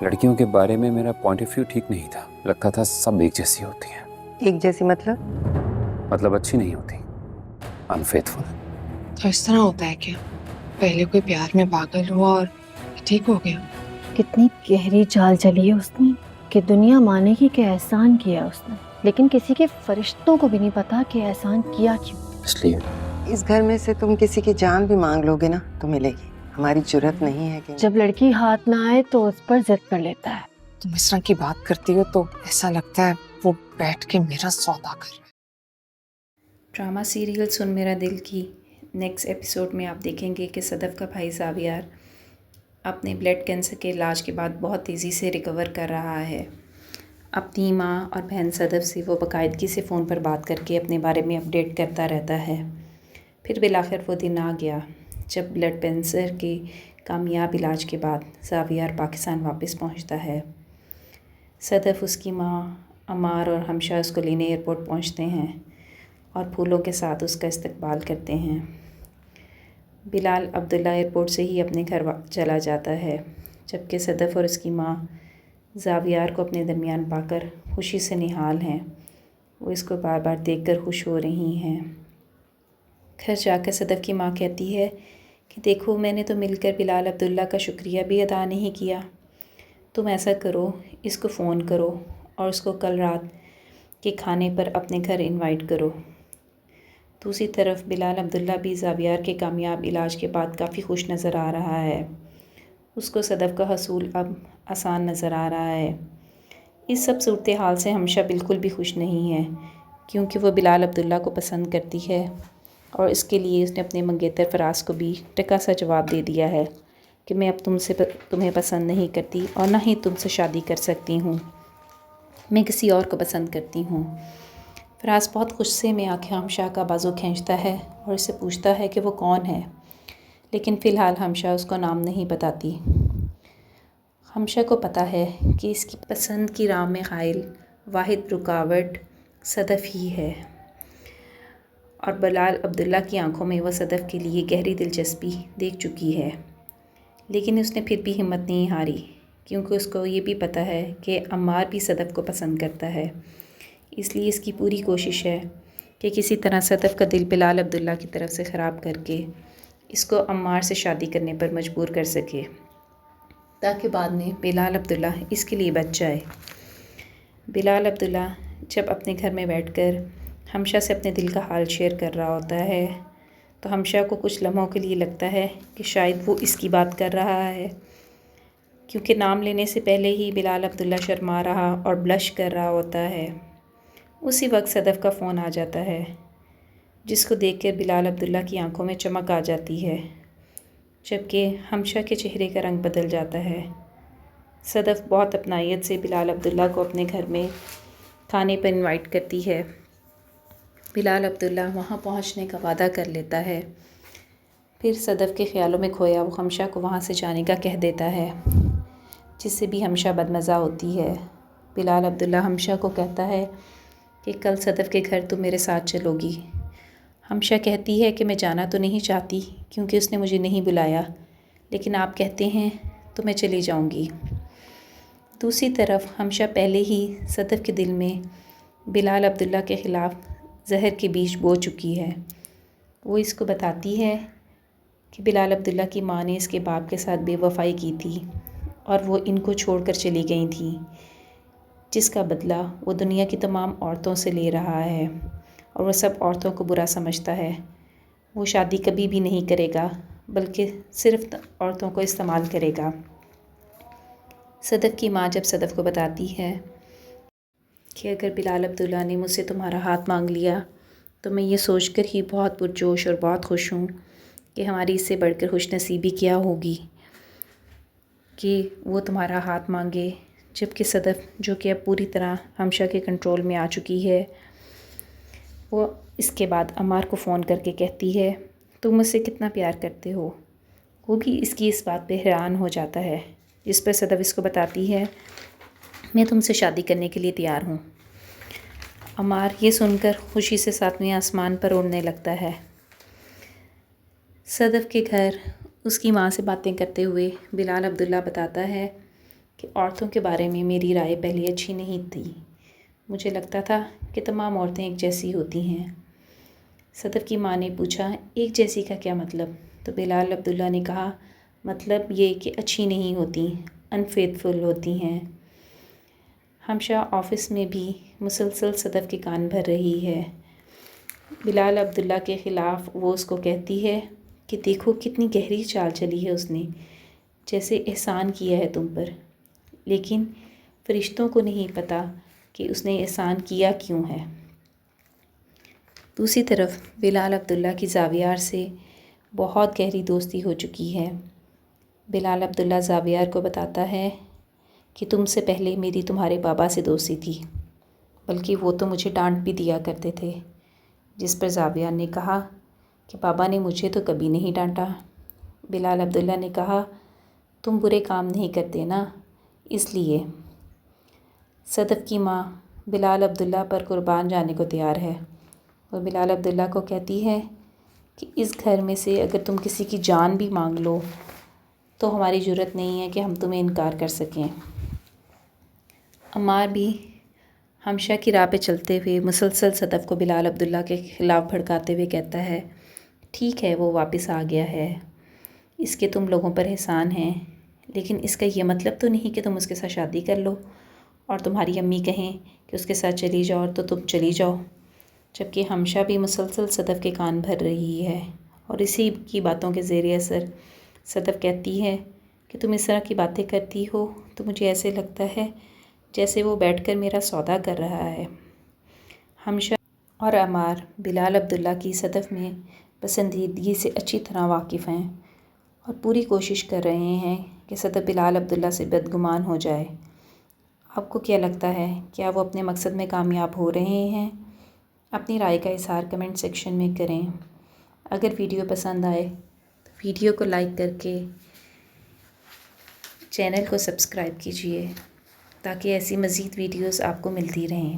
लड़कियों के बारे में मेरा पॉइंट ऑफ व्यू ठीक नहीं था। लगता था सब एक जैसी होती हैं। एक जैसी मतलब अच्छी नहीं होती, अनफेथफुल। तो इस तरह होता है क्या? पहले कोई प्यार में पागल हुआ और ठीक हो गया? कितनी गहरी चाल चली है उसने कि दुनिया मानेगी कि एहसान किया उसने, लेकिन किसी के फरिश्तों को भी नहीं पता कि एहसान किया क्यों। इसलिए इस घर में से तुम किसी की जान भी मांग लोगे ना तो मिलेगी। हमारी जुर्रत नहीं है कि जब लड़की हाथ ना आए तो उस पर जिद कर लेता है। तुम इस तरह की बात करती हो तो ऐसा लगता है वो बैठ के मेरा सौदा कर रहा है। ड्रामा सीरियल सुन मेरा दिल की नेक्स्ट एपिसोड में आप देखेंगे कि सदफ़ का भाई ज़ावियार अपने ब्लड कैंसर के इलाज के बाद बहुत तेज़ी से रिकवर कर रहा है। अपनी माँ और बहन सदफ़ से वो बाकायदगी से फ़ोन पर बात करके अपने बारे में अपडेट करता रहता है। फिर बिलाखिर वो दिन आ गया जब ब्लड कैंसर के कामयाब इलाज के बाद ज़ावियार पाकिस्तान वापस पहुंचता है। सदफ़, उसकी माँ, अमार और हमशा उसको लेने एयरपोर्ट पहुंचते हैं और फूलों के साथ उसका इस्तकबाल करते हैं। बिलाल अब्दुल्ला एयरपोर्ट से ही अपने घर चला जाता है, जबकि सदफ़ और उसकी माँ ज़ावियार को अपने दरमियान पाकर खुशी से निहाल हैं। वो इसको बार बार देखकर खुश हो रही हैं। घर जाकर सदफ़ की माँ कहती है कि देखो, मैंने तो मिलकर बिलाल अब्दुल्ला का शुक्रिया भी अदा नहीं किया। तुम ऐसा करो, इसको फ़ोन करो और उसको कल रात के खाने पर अपने घर इनवाइट करो। दूसरी तरफ बिलाल अब्दुल्ला भी ज़ावियार के कामयाब इलाज के बाद काफ़ी खुश नज़र आ रहा है। उसको सदफ़ का हसूल अब आसान नज़र आ रहा है। इस सब सूरत हाल से हमशा बिल्कुल भी खुश नहीं है, क्योंकि वो बिलाल अब्दुल्ला को पसंद करती है और इसके लिए उसने अपने मंगेतर फराज को भी टका सा जवाब दे दिया है कि मैं अब तुम्हें पसंद नहीं करती और ना ही तुमसे शादी कर सकती हूँ, मैं किसी और को पसंद करती हूँ। फराज बहुत गुस्से में आके हमशा का बाजू खींचता है और इससे पूछता है कि वो कौन है, लेकिन फ़िलहाल हमशा उसको नाम नहीं बताती। हमशा को पता है कि इसकी पसंद की राह में क़ाइल वाहिद रुकावट सदफ़ ही है और बिलाल अब्दुल्ला की आंखों में वह सदफ़ के लिए गहरी दिलचस्पी देख चुकी है। लेकिन उसने फिर भी हिम्मत नहीं हारी, क्योंकि उसको ये भी पता है कि अम्मार भी सदफ़ को पसंद करता है। इसलिए इसकी पूरी कोशिश है कि किसी तरह सदफ़ का दिल बिलाल अब्दुल्ला की तरफ से ख़राब करके इसको अम्मार से शादी करने पर मजबूर कर सके, ताकि बाद में बिलाल अब्दुल्ला इसके लिए बच जाए। बिलाल अब्दुल्ला जब अपने घर में बैठकर हमशा से अपने दिल का हाल शेयर कर रहा होता है तो हमशा को कुछ लम्हों के लिए लगता है कि शायद वो इसकी बात कर रहा है, क्योंकि नाम लेने से पहले ही बिलाल अब्दुल्ला शर्मा रहा और ब्लश कर रहा होता है। उसी वक्त सदफ़ का फ़ोन आ जाता है, जिसको देखकर बिलाल अब्दुल्ला की आंखों में चमक आ जाती है, जबकि हमशा के चेहरे का रंग बदल जाता है। सदफ़ बहुत अपनायत से बिलाल अब्दुल्ला को अपने घर में खाने पर इनवाइट करती है। बिलाल अब्दुल्ला वहाँ पहुँचने का वादा कर लेता है। फिर सदफ़ के ख़्यालों में खोया वो हमशा को वहाँ से जाने का कह देता है, जिससे भी हमशा बदमज़ा होती है। बिलाल अब्दुल्ला हमशा को कहता है कि कल सदफ़ के घर तुम मेरे साथ चलोगी। हमशा कहती है कि मैं जाना तो नहीं चाहती, क्योंकि उसने मुझे नहीं बुलाया, लेकिन आप कहते हैं तो मैं चली जाऊंगी। दूसरी तरफ हमशा पहले ही सदफ़ के दिल में बिलाल अब्दुल्ला के ख़िलाफ़ जहर के बीज बो चुकी है। वो इसको बताती है कि बिलाल अब्दुल्ला की माँ ने इसके बाप के साथ बेवफ़ाई की थी और वो इनको छोड़कर चली गई थी, जिसका बदला वो दुनिया की तमाम औरतों से ले रहा है और वह सब औरतों को बुरा समझता है। वो शादी कभी भी नहीं करेगा, बल्कि सिर्फ़ औरतों को इस्तेमाल करेगा। सदफ़ की माँ जब सदफ़ को बताती है कि अगर बिलाल अब्दुल्ला ने मुझसे तुम्हारा हाथ मांग लिया तो मैं ये सोचकर ही बहुत पुरजोश और बहुत खुश हूँ कि हमारी इससे बढ़कर खुशनसीबी क्या होगी कि वो तुम्हारा हाथ मांगे। जबकि सदफ़, जो कि अब पूरी तरह हमशा के कंट्रोल में आ चुकी है, वो इसके बाद अमार को फ़ोन करके कहती है तुम मुझसे कितना प्यार करते हो। वो भी इसकी इस बात पे हैरान हो जाता है, जिस पर सदफ़ इसको बताती है मैं तुमसे शादी करने के लिए तैयार हूँ। अमार ये सुनकर खुशी से सातवें आसमान पर उड़ने लगता है। सदफ़ के घर उसकी माँ से बातें करते हुए बिलाल अब्दुल्ला बताता है کہ عورتوں کے بارے میں میری رائے پہلے اچھی نہیں تھی. مجھے لگتا تھا کہ تمام عورتیں ایک جیسی ہوتی ہیں. صدف کی ماں نے پوچھا ایک جیسی کا کیا مطلب؟ تو بلال عبداللہ نے کہا مطلب یہ کہ اچھی نہیں ہوتی، انفیتھفل ہوتی ہیں. ہمشہ آفس میں بھی مسلسل صدف کے کان بھر رہی ہے. بلال عبداللہ کے خلاف وہ اس کو کہتی ہے کہ دیکھو کتنی گہری چال چلی ہے اس نے، جیسے احسان کیا ہے تم پر. لیکن فرشتوں کو نہیں پتہ کہ اس نے احسان کیا کیوں ہے. دوسری طرف بلال عبداللہ کی زاویار سے بہت گہری دوستی ہو چکی ہے. بلال عبداللہ زاویار کو بتاتا ہے کہ تم سے پہلے میری تمہارے بابا سے دوستی تھی، بلکہ وہ تو مجھے ڈانٹ بھی دیا کرتے تھے. جس پر زاویار نے کہا کہ بابا نے مجھے تو کبھی نہیں ڈانٹا. بلال عبداللہ نے کہا تم برے کام نہیں کرتے نا، اس لیے. صدف کی ماں بلال عبداللہ پر قربان جانے کو تیار ہے. وہ بلال عبداللہ کو کہتی ہے کہ اس گھر میں سے اگر تم کسی کی جان بھی مانگ لو تو ہماری جرت نہیں ہے کہ ہم تمہیں انکار کر سکیں. عمار بھی ہمشہ کی راہ پہ چلتے ہوئے مسلسل صدف کو بلال عبداللہ کے خلاف بھڑکاتے ہوئے کہتا ہے ٹھیک ہے وہ واپس آ گیا ہے، اس کے تم لوگوں پر احسان ہیں، لیکن اس کا یہ مطلب تو نہیں کہ تم اس کے ساتھ شادی کر لو اور تمہاری امی کہیں کہ اس کے ساتھ چلی جاؤ تو تم چلی جاؤ. جبکہ ہمشہ بھی مسلسل صدف کے کان بھر رہی ہے اور اسی کی باتوں کے زیر اثر صدف کہتی ہے کہ تم اس طرح کی باتیں کرتی ہو تو مجھے ایسے لگتا ہے جیسے وہ بیٹھ کر میرا سودا کر رہا ہے. ہمشہ اور عمار بلال عبداللہ کی صدف میں پسندیدگی سے اچھی طرح واقف ہیں اور پوری کوشش کر رہے ہیں کہ صدف بلال عبداللہ سے بدگمان ہو جائے. آپ کو کیا لگتا ہے؟ کیا وہ اپنے مقصد میں کامیاب ہو رہے ہیں؟ اپنی رائے کا اظہار کمنٹ سیکشن میں کریں. اگر ویڈیو پسند آئے تو ویڈیو کو لائک کر کے چینل کو سبسکرائب کیجیے تاکہ ایسی مزید ویڈیوز آپ کو ملتی رہیں.